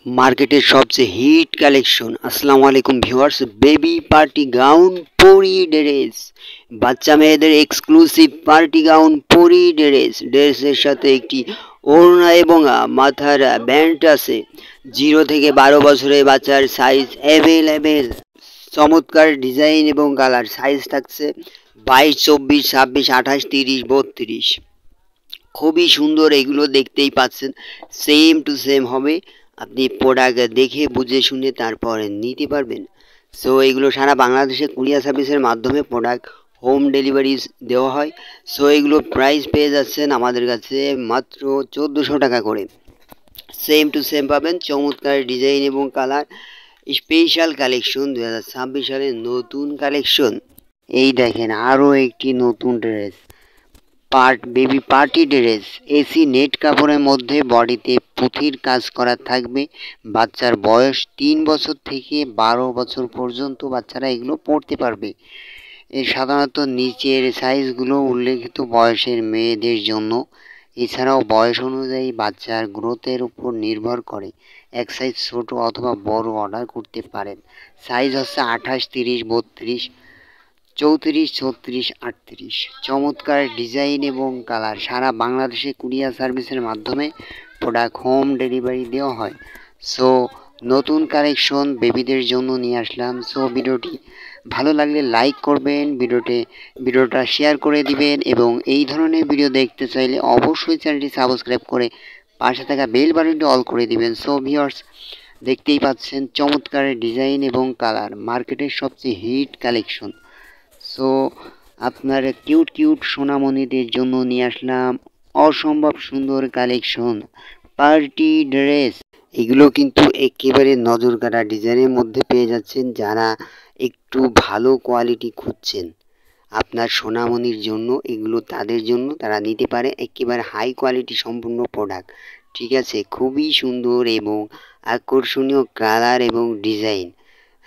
মার্কেটের সবচেয়ে hit collection. আসসালামু আলাইকুম ভিউয়ার্স, বেবি পার্টি গাউন পরি ড্রেস, বাচ্চা মেয়েদের এক্সক্লুসিভ পার্টি গাউন পরি ড্রেসের সাথে একটি ওড়না এবং মাথার ব্যান্ড আছে। 0 থেকে 12 বছরের বাচ্চার সাইজ অ্যাভেলেবেল। চমৎকার ডিজাইন এবং কালার, সাইজ থাকছে 22, 24, 26, 28, 30, 32। খুবই সুন্দর, এগুলো দেখতেই পাচ্ছেন, সেম টু সেম হবে। আপনি প্রোডাক্ট দেখে বুঝে শুনে তারপরে নিতে পারবেন। সো এগুলো সারা বাংলাদেশে কুরিয়ার সার্ভিসের মাধ্যমে প্রোডাক্ট হোম ডেলিভারি দেওয়া হয়। সো এগুলো প্রাইস পেয়ে যাচ্ছেন আমাদের কাছে মাত্র 1400 টাকা করে। সেম টু সেম পাবেন, চমৎকার ডিজাইন এবং কালার, স্পেশাল কালেকশন, 2026 সালের নতুন কালেকশন। এই দেখেন আরও একটি নতুন dress, baby party dress, AC net কাপড়ের মধ্যে বডিতে পুঁথির কাজ করা থাকবে। বাচ্চার বয়স 3 বছর থেকে 12 বছর পর্যন্ত বাচ্চারা এগুলো পরতে পারবে। এর সাধারণত নিচের সাইজগুলো উল্লেখিত বয়সের মেয়েদের জন্য। এছাড়াও বয়স অনুযায়ী বাচ্চার গ্রোথের উপর নির্ভর করে এক সাইজ ছোট অথবা বড় অর্ডার করতে পারেন। সাইজ হচ্ছে 28, 30, 32, 34, 36, 38। চমৎকার ডিজাইন এবং কালার, সারা বাংলাদেশে কুরিয়ার সার্ভিসের মাধ্যমে প্রোডাক্ট হোম ডেলিভারি দেওয়া হয়। সো নতুন কালেকশন বেবিদের জন্য নিয়ে আসলাম। সো ভিডিওটি ভালো লাগলে লাইক করবেন, ভিডিওটা শেয়ার করে দিবেন এবং এই ধরনের ভিডিও দেখতে চাইলে অবশ্যই চ্যানেলটি সাবস্ক্রাইব করে পাশে থাকা বেল বাটনটি অল করে দিবেন। সো ভিউয়ার্স, দেখতেই পাচ্ছেন চমৎকার ডিজাইন এবং কালার, মার্কেটের সবচেয়ে হিট কালেকশন। সো আপনার কিউট সোনামণিদের জন্য নিয়ে আসলাম অসম্ভব সুন্দর কালেকশন, পার্টি ড্রেস। এগুলো কিন্তু একেবারে নজর কাটা ডিজাইনের মধ্যে পেয়ে যাচ্ছেন। যারা একটু ভালো কোয়ালিটি খুঁজছেন আপনার সোনামণির জন্য, এগুলো তাদের জন্য, তারা নিতে পারে একেবারে হাই কোয়ালিটি সম্পূর্ণ প্রোডাক্ট। ঠিক আছে, খুবই সুন্দর এবং আকর্ষণীয় কালার এবং ডিজাইন।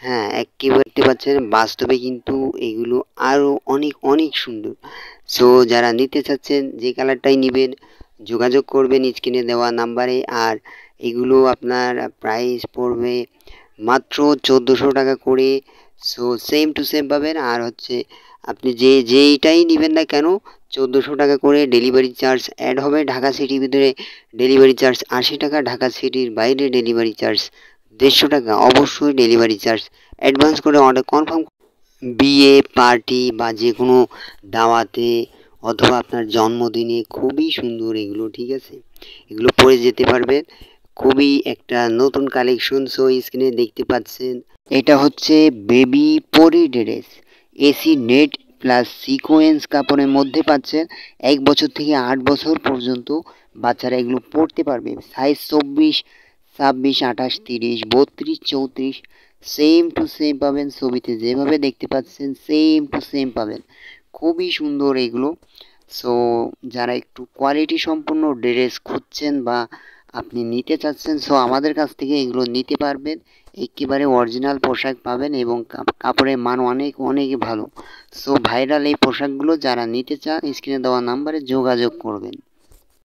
হ্যাঁ, একেবারে দেখতে পাচ্ছেন, বাস্তবে কিন্তু এগুলো আরও অনেক সুন্দর। সো যারা নিতে চাচ্ছেন যে কালারটাই নেবেন, যোগাযোগ করবেন স্ক্রিনে দেওয়া নাম্বারে। আর এগুলো আপনার প্রাইস পড়বে মাত্র 1400 টাকা করে। সো সেম টু সেম পাবেন। আর হচ্ছে আপনি যেইটাই নেবেন না কেন 1400 টাকা করে ডেলিভারি চার্জ অ্যাড হবে। ঢাকা সিটির ভিতরে ডেলিভারি চার্জ 80 টাকা, ঢাকা সিটির বাইরে ডেলিভারি চার্জ 150 টাকা। অবশ্যই ডেলিভারি চার্জ অ্যাডভান্স করে অর্ডার কনফার্ম। বিয়ে পার্টি বা যে কোনো দাওয়াতে অথবা আপনার জন্মদিনে খুবই সুন্দর এগুলো। ঠিক আছে, এগুলো পরে যেতে পারবেন। খুবই একটা নতুন কালেকশন। সো স্ক্রিনে দেখতে পাচ্ছেন, এটা হচ্ছে বেবি পরি dress, AC net plus sequence কাপড়ের মধ্যে পাচ্ছেন। 1 বছর থেকে 8 বছর পর্যন্ত বাচ্চারা এগুলো পরতে পারবে। সাইজ 24, 26, 28, 30, 32, 34। সেম টু সেম পাবেন, ছবিতে যেভাবে দেখতে পাচ্ছেন সেম টু সেম পাবেন। খুবই সুন্দর এগুলো। সো যারা একটু কোয়ালিটি সম্পন্ন ড্রেস খুঁজছেন বা আপনি নিতে চাচ্ছেন, সো আমাদের কাছ থেকে এগুলো নিতে পারবেন। একেবারে অরিজিনাল পোশাক পাবেন এবং কাপড়ের মান অনেক ভালো। সো ভাইরাল এই পোশাকগুলো যারা নিতে চান স্ক্রিনে দেওয়া নাম্বারে যোগাযোগ করবেন।